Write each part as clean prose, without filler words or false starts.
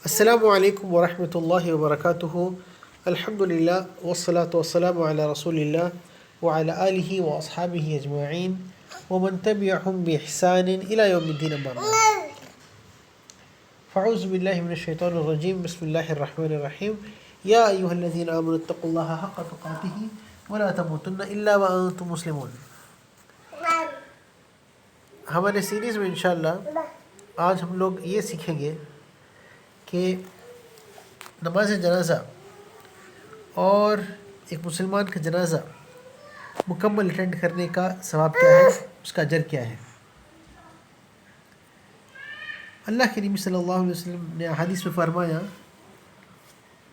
السلام علیکم ورحمۃ اللہ وبرکاتہ. الحمد للہ والصلاة والسلام علی رسول اللہ وعلی آلہ واصحابہ اجمعین ومن تبعهم بإحسان إلی یوم الدین. اما بعد فاعوذ باللہ من الشیطان الرجیم. بسم اللہ الرحمن الرحیم. یا ایہا الذین آمنوا اتقوا اللہ حق تقاتہ ولا تموتن الا وانتم مسلمون. ہمارے سیریز میں انشاءاللہ آج ہم لوگ یہ سیکھیں گے کہ نماز جنازہ اور ایک مسلمان کا جنازہ مکمل اٹینڈ کرنے کا ثواب کیا ہے، اس کا اجر کیا ہے. اللہ کے نبی صلی اللہ علیہ وسلم نے حدیث میں فرمایا،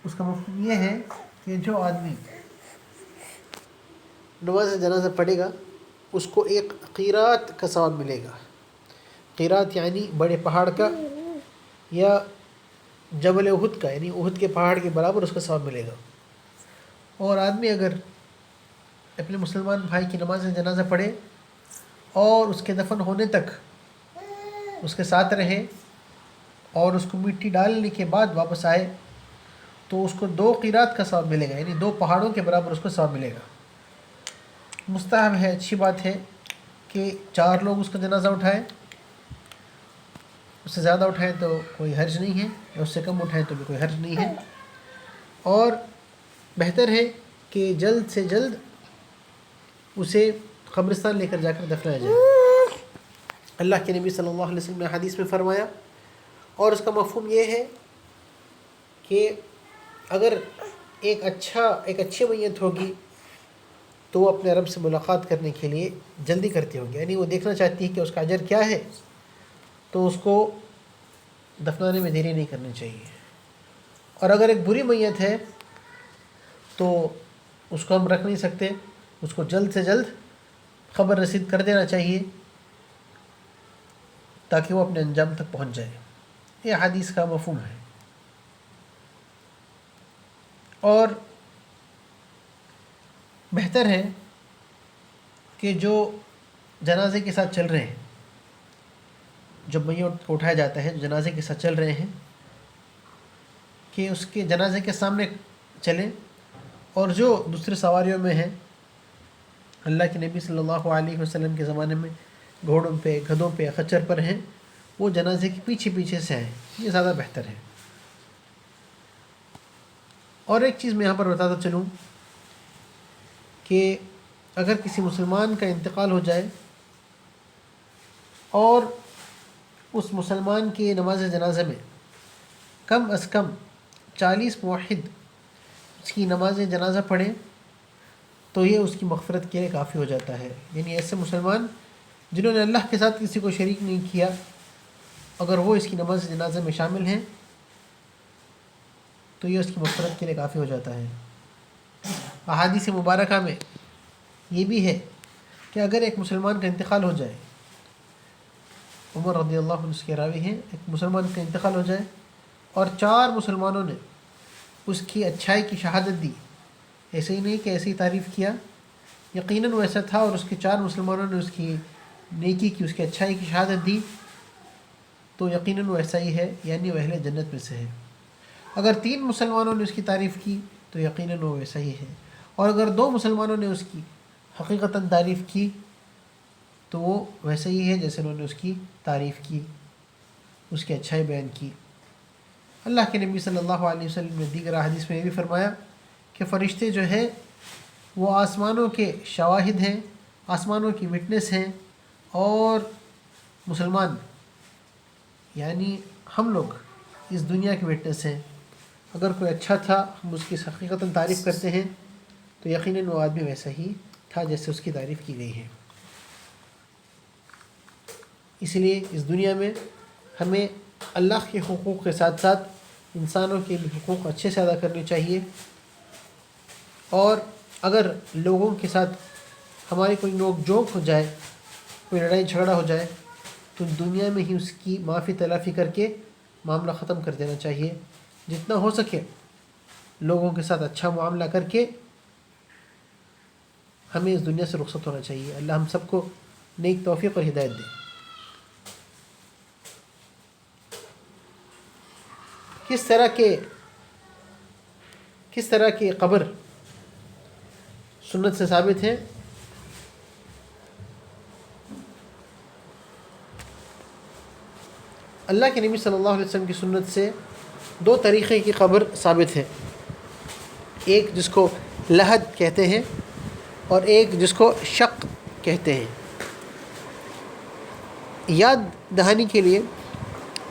اس کا مفہوم یہ ہے کہ جو آدمی نماز جنازہ پڑھے گا اس کو ایک قیرات کا ثواب ملے گا. قیرات یعنی بڑے پہاڑ کا یا جبل احد کا، یعنی احد کے پہاڑ کے برابر اس کا ثواب ملے گا. اور آدمی اگر اپنے مسلمان بھائی کی نماز جنازہ پڑھے اور اس کے دفن ہونے تک اس کے ساتھ رہے اور اس کو مٹی ڈالنے کے بعد واپس آئے تو اس کو 2 قیرات کا ثواب ملے گا، یعنی 2 پہاڑوں کے برابر اس کو ثواب ملے گا. مستحب ہے، اچھی بات ہے کہ 4 لوگ اس کا جنازہ اٹھائیں. اس سے زیادہ اٹھائیں تو کوئی حرج نہیں ہے، یا اس سے کم اٹھائیں تو بھی کوئی حرج نہیں ہے. اور بہتر ہے کہ جلد سے جلد اسے قبرستان لے کر جا کر دفنایا جائے. اللہ کے نبی صلی اللہ علیہ وسلم نے حدیث میں فرمایا، اور اس کا مفہوم یہ ہے کہ اگر ایک اچھی میت ہوگی تو وہ اپنے رب سے ملاقات کرنے کے لیے جلدی کرتی ہوگی، یعنی وہ دیکھنا چاہتی ہے کہ اس کا اجر کیا ہے، تو اس کو دفنانے میں دیری نہیں کرنی چاہیے. اور اگر ایک بری میت ہے تو اس کو ہم رکھ نہیں سکتے، اس کو جلد سے جلد خبر رسید کر دینا چاہیے تاکہ وہ اپنے انجام تک پہنچ جائے. یہ حدیث کا مفہوم ہے. اور بہتر ہے کہ جو جنازے کے ساتھ چل رہے ہیں، جب میت کو اٹھایا جاتا ہے، جو جنازے کے ساتھ چل رہے ہیں، کہ اس کے جنازے کے سامنے چلیں، اور جو دوسرے سواریوں میں ہیں، اللہ کے نبی صلی اللہ علیہ وسلم کے زمانے میں گھوڑوں پہ، گدھوں پہ، خچر پر ہیں، وہ جنازے کے پیچھے پیچھے سے ہیں. یہ زیادہ بہتر ہے. اور ایک چیز میں یہاں پر بتاتا چلوں کہ اگر کسی مسلمان کا انتقال ہو جائے اور اس مسلمان کی نماز جنازہ میں کم از کم 40 موحد اس کی نماز جنازہ پڑھیں تو یہ اس کی مغفرت کے لیے کافی ہو جاتا ہے. یعنی ایسے مسلمان جنہوں نے اللہ کے ساتھ کسی کو شریک نہیں کیا، اگر وہ اس کی نماز جنازہ میں شامل ہیں تو یہ اس کی مغفرت کے لیے کافی ہو جاتا ہے. احادیث مبارکہ میں یہ بھی ہے کہ اگر ایک مسلمان کا انتقال ہو جائے، عمر رضی اللہ عنہ اس کے راوی ہیں، ایک مسلمان کا انتقال ہو جائے اور 4 مسلمانوں نے اس کی اچھائی کی شہادت دی، ایسے ہی نہیں کہ ایسے ہی تعریف کیا، یقیناً وہ ایسا تھا، اور اس کے 4 مسلمانوں نے اس کی نیکی کی، اس کی اچھائی کی شہادت دی، تو یقیناً وہ ایسا ہی ہے، یعنی وہ اہل جنت میں سے ہے. اگر 3 مسلمانوں نے اس کی تعریف کی تو یقیناً وہ ویسا ہی ہے. اور اگر 2 مسلمانوں نے اس کی حقیقتاً تعریف کی تو وہ ویسا ہی ہے جیسے انہوں نے اس کی تعریف کی، اس کی اچھائی بیان کی. اللہ کے نبی صلی اللہ علیہ وسلم نے دیگر حدیث میں یہ بھی فرمایا کہ فرشتے جو ہیں وہ آسمانوں کے شواہد ہیں، آسمانوں کی وٹنس ہیں، اور مسلمان یعنی ہم لوگ اس دنیا کے وٹنس ہیں. اگر کوئی اچھا تھا، ہم اس کی حقیقتاً تعریف کرتے ہیں تو یقیناً وہ آدمی ویسا ہی تھا جیسے اس کی تعریف کی گئی ہے. اس لیے اس دنیا میں ہمیں اللہ کے حقوق کے ساتھ ساتھ انسانوں کے بھی حقوق اچھے سے ادا کرنے چاہیے. اور اگر لوگوں کے ساتھ ہماری کوئی نوک جھوک ہو جائے، کوئی لڑائی جھگڑا ہو جائے، تو دنیا میں ہی اس کی معافی تلافی کر کے معاملہ ختم کر دینا چاہیے. جتنا ہو سکے لوگوں کے ساتھ اچھا معاملہ کر کے ہمیں اس دنیا سے رخصت ہونا چاہیے. اللہ ہم سب کو نیک توفیق اور ہدایت دے. کس طرح کی قبر سنت سے ثابت ہے؟ اللہ کے نبی صلی اللہ علیہ وسلم کی سنت سے 2 طریقے کی قبر ثابت ہے، ایک جس کو لحد کہتے ہیں اور ایک جس کو شق کہتے ہیں۔ یاد دہانی کے لیے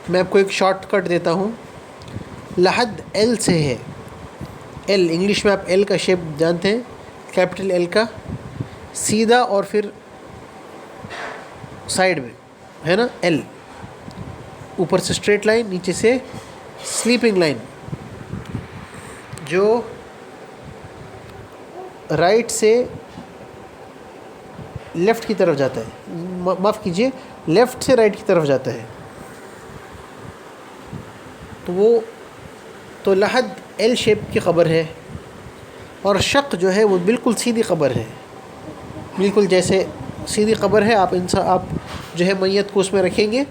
میں آپ کو ایک شارٹ کٹ دیتا ہوں۔ لحد ایل سے ہے، ایل انگلش میں آپ ایل کا شیپ جانتے ہیں، کیپٹل ایل کا، سیدھا اور پھر سائڈ میں ہے نا ایل، اوپر سے اسٹریٹ لائن، نیچے سے سلیپنگ لائن، جو رائٹ سے لیفٹ کی طرف جاتا ہے، معاف کیجیے، لیفٹ سے رائٹ کی طرف جاتا ہے، تو لحد ایل شیپ کی قبر ہے، اور شق جو ہے وہ بالکل سیدھی قبر ہے، بالکل جیسے سیدھی قبر ہے، آپ جو ہے میت کو اس میں رکھیں گے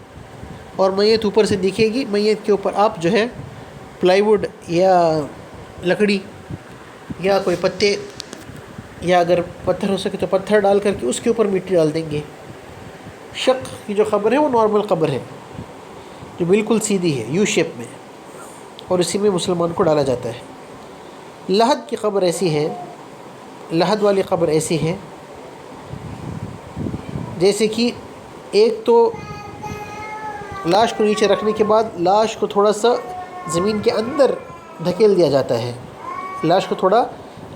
اور میت اوپر سے دکھے گی، میت کے اوپر آپ جو ہے پلائی ووڈ یا لکڑی یا کوئی پتے یا اگر پتھر ہو سکے تو پتھر ڈال کر کے اس کے اوپر مٹی ڈال دیں گے۔ شق کی جو قبر ہے وہ نارمل قبر ہے جو بالکل سیدھی ہے، یو شیپ میں، اور اسی میں مسلمان کو ڈالا جاتا ہے۔ لحد کی قبر ایسی ہے، لحد والی قبر ایسی ہے جیسے کہ ایک تو لاش کو نیچے رکھنے کے بعد لاش کو تھوڑا سا زمین کے اندر دھکیل دیا جاتا ہے، لاش کو تھوڑا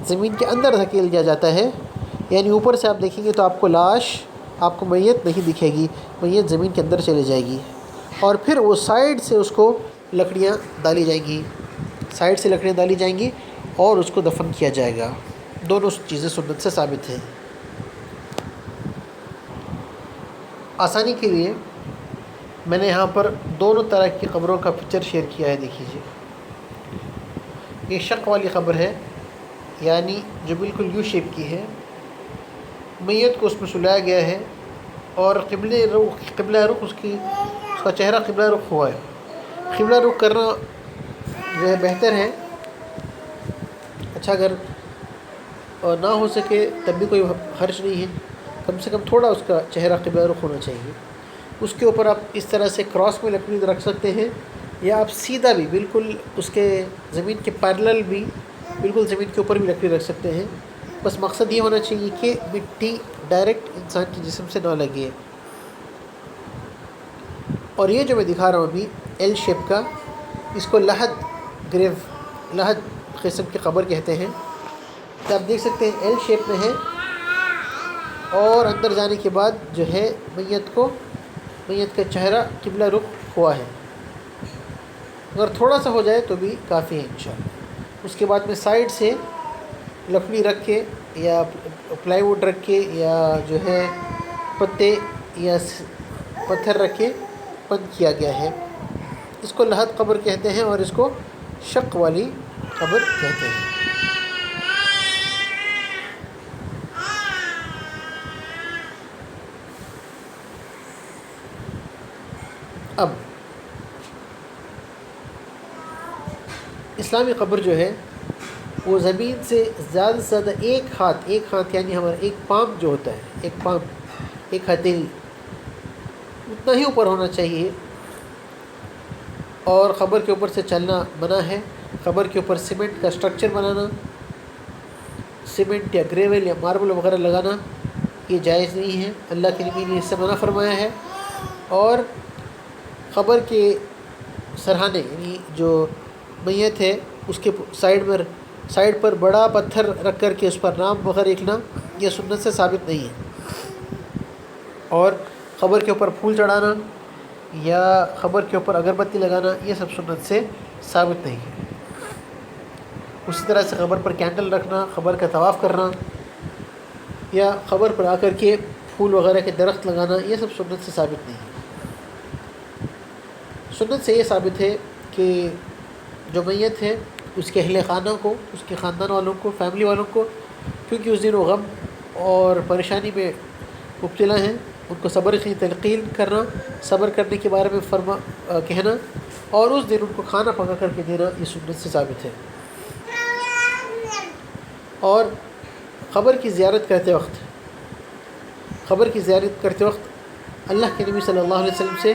زمین کے اندر دھکیل دیا جاتا ہے، یعنی اوپر سے آپ دیکھیں گے تو آپ کو لاش، آپ کو میت نہیں دکھے گی، میت زمین کے اندر چلی جائے گی، اور پھر وہ سائیڈ سے اس کو لکڑیاں ڈالی جائیں گی، سائیڈ سے لکڑیاں ڈالی جائیں گی اور اس کو دفن کیا جائے گا۔ دونوں چیزیں سنت سے ثابت ہیں۔ آسانی کے لیے میں نے یہاں پر دونوں طرح کی قبروں کا پکچر شیئر کیا ہے، دیکھیے۔ یہ شق والی قبر ہے، یعنی جو بالکل یو شیپ کی ہے، میت کو اس میں سلایا گیا ہے اور قبلہ رخ اس کا چہرہ قبلہ رخ ہوا ہے۔ قبلہ رخ کرنا جو ہے بہتر ہے، اچھا اگر نہ ہو سکے تب بھی کوئی حرج نہیں ہے، کم سے کم تھوڑا اس کا چہرہ قبلہ رخ ہونا چاہیے۔ اس کے اوپر آپ اس طرح سے کراس میں لکڑی رکھ سکتے ہیں، یا آپ سیدھا بھی بالکل اس کے زمین کے پیرلل بھی بالکل زمین کے اوپر بھی لکڑی رکھ سکتے ہیں، بس مقصد یہ ہونا چاہیے کہ مٹی ڈائریکٹ انسان کے جسم سے نہ لگے۔ اور یہ جو میں دکھا رہا ہوں ابھی ایل شیپ کا، اس کو لحد قسم کی قبر کہتے ہیں۔ تو آپ دیکھ سکتے ہیں ایل شیپ میں ہے، اور اندر جانے کے بعد جو ہے میت کا چہرہ قبلہ رخ ہوا ہے، اگر تھوڑا سا ہو جائے تو بھی کافی ہے انشاءاللہ۔ اس کے بعد میں سائیڈ سے لکڑی رکھ کے یا پلائی ووڈ رکھ کے یا جو ہے پتے یا پتھر رکھ کے بند کیا گیا ہے۔ اس کو لحد قبر کہتے ہیں اور اس کو شق والی قبر کہتے ہیں۔ اب اسلامی قبر جو ہے وہ زمین سے زیادہ سے زیادہ ایک ہاتھ یعنی ہمارا ایک پام جو ہوتا ہے، ایک ہتھیلی اتنا ہی اوپر ہونا چاہیے، اور قبر کے اوپر سے چلنا منع ہے۔ قبر کے اوپر سیمنٹ کا اسٹرکچر بنانا، سیمنٹ یا گریول یا ماربل وغیرہ لگانا یہ جائز نہیں ہے، اللہ کے نبی نے اس سے منع فرمایا ہے۔ اور قبر کے سرہانے یعنی جو میت ہے اس کے سائڈ پر بڑا پتھر رکھ کر کے اس پر نام وغیرہ لکھنا یہ سنت سے ثابت نہیں ہے، اور قبر کے اوپر پھول چڑھانا یا قبر کے اوپر اگربتی لگانا یہ سب سنت سے ثابت نہیں ہے۔ اسی طرح سے قبر پر کینڈل رکھنا، قبر کا طواف کرنا یا قبر پر آ کر کے پھول وغیرہ کے درخت لگانا یہ سب سنت سے ثابت نہیں ہے۔ سنت سے یہ ثابت ہے کہ جو میت ہے اس کے اہل خانہ کو، اس کے خاندان والوں کو، فیملی والوں کو، کیونکہ اس دن وہ غم اور پریشانی میں مبتلا ہیں، ان کو صبر کی تلقین کرنا، صبر کرنے کے بارے میں کہنا، اور اس دن ان کو کھانا پکا کر کے دینا یہ سنت سے ثابت ہے۔ اور قبر کی زیارت کرتے وقت اللہ کے نبی صلی اللہ علیہ وسلم سے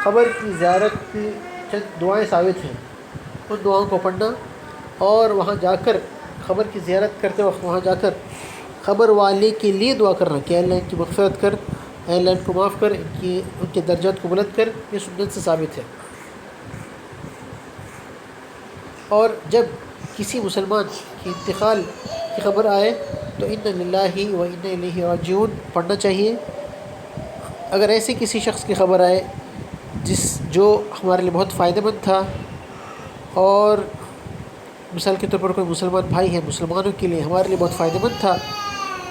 قبر کی زیارت کی چند دعائیں ثابت ہیں، ان دعاؤں کو پڑھنا اور وہاں جا کر قبر کی زیارت کرتے وقت وہاں جا کر قبر والے کے لیے دعا کرنا کہ اللہ ان کی مغفرت کر، اللہ ان کو معاف کر، ان کے درجات کو بلند کر، یہ سنت سے ثابت ہے۔ اور جب کسی مسلمان کی انتقال کی خبر آئے تو انا للہ و انا الیہ راجعون پڑھنا چاہیے۔ اگر ایسے کسی شخص کی خبر آئے جو ہمارے لیے بہت فائدہ مند تھا، اور مثال کے طور پر کوئی مسلمان بھائی ہے، مسلمانوں کے لیے ہمارے لیے بہت فائدہ مند تھا،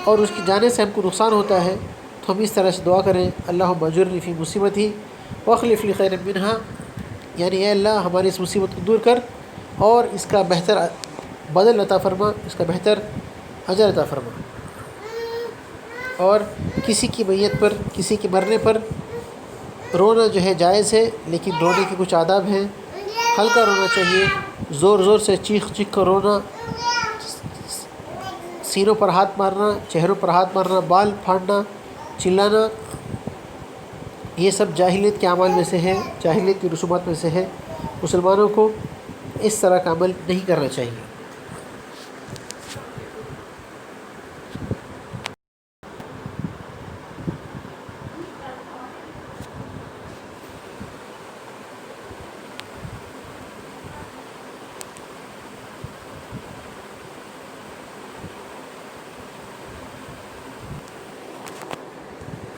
اور اس کی جانے سے ہم کو نقصان ہوتا ہے، تو ہم اس طرح سے دعا کریں، اللہم اجرنی فی مصیبتی واخلف لی خیرا منہا، یعنی اے اللہ ہماری اس مصیبت کو دور کر اور اس کا بہتر بدل عطا فرما، اس کا بہتر اجر عطا فرما۔ اور کسی کی میت پر، کسی کے مرنے پر رونا جو ہے جائز ہے، لیکن رونے کے کچھ آداب ہیں۔ ہلکا رونا چاہیے، زور زور سے چیخ کر رونا، سینوں پر ہاتھ مارنا، چہروں پر ہاتھ مارنا، بال پھاڑنا، چلانا، یہ سب جاہلیت کے اعمال میں سے ہے، جاہلیت کی رسومات میں سے ہے۔ مسلمانوں کو اس طرح کا عمل نہیں کرنا چاہیے۔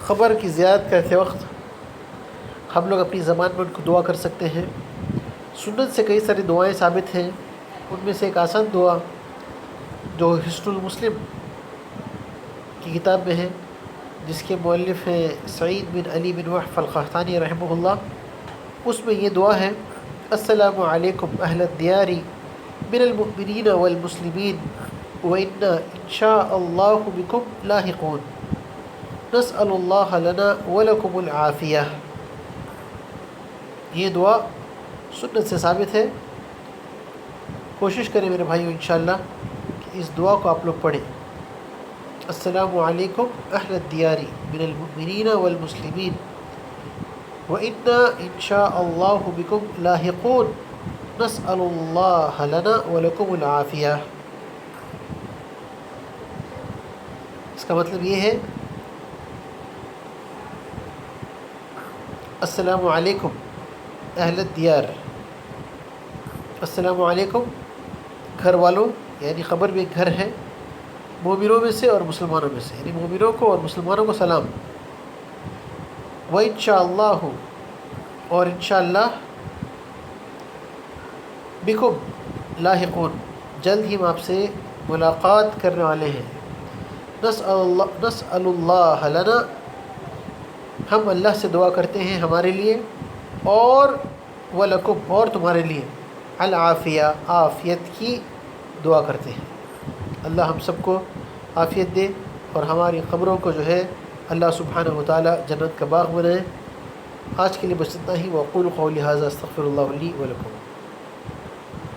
قبر کی زیارت کرتے وقت ہم لوگ اپنی زبان میں ان کو دعا کر سکتے ہیں۔ سنت سے کئی ساری دعائیں ثابت ہیں، ان میں سے ایک آسان دعا جو حصن المسلم کی کتاب میں ہے، جس کے مؤلف ہیں سعید بن علی بن وحف القحطانی رحمہ اللہ، اس میں یہ دعا ہے: السلام علیکم اہل الدیار من المؤمنین والمسلمین وإنا ان شاء اللہ بکم لاحقون نسأل اللہ لنا ولکم العافیہ۔ یہ دعا سنت سے ثابت ہے، کوشش کریں میرے بھائیو انشاءاللہ کہ اس دعا کو آپ لوگ پڑھیں۔ السلام علیکم اہل الدیار من المؤمنین والمسلمین وإنا ان شاء اللہ بکم لاحقون نسأل اللہ لنا ولکم العافیہ۔ اس کا مطلب یہ ہے: السلام علیکم اہل الدیار، السلام علیکم گھر والوں، یعنی قبر بھی ایک گھر ہے، مومنوں میں سے اور مسلمانوں میں سے، یعنی مومنوں کو اور مسلمانوں کو سلام۔ وَإِنشَاءَ اور انشاءاللہ بکم لاحقون جلد ہی ہم آپ سے ملاقات کرنے والے ہیں۔ نسأل اللہ لنا، ہم اللہ سے دعا کرتے ہیں ہمارے لیے، اور وَلَكُمْ اور تمہارے لیے، العافیہ عافیت کی دعا کرتے ہیں۔ اللہ ہم سب کو عافیت دے اور ہماری قبروں کو جو ہے اللہ سبحانہ وتعالی جنت کا باغ بنائے۔ آج کے لیے بس اتنا ہی۔ وَأَقُولُ قَوْلِي هَذَا أَسْتَغْفِرُ اللَّهَ لِي وَلَكُمْ۔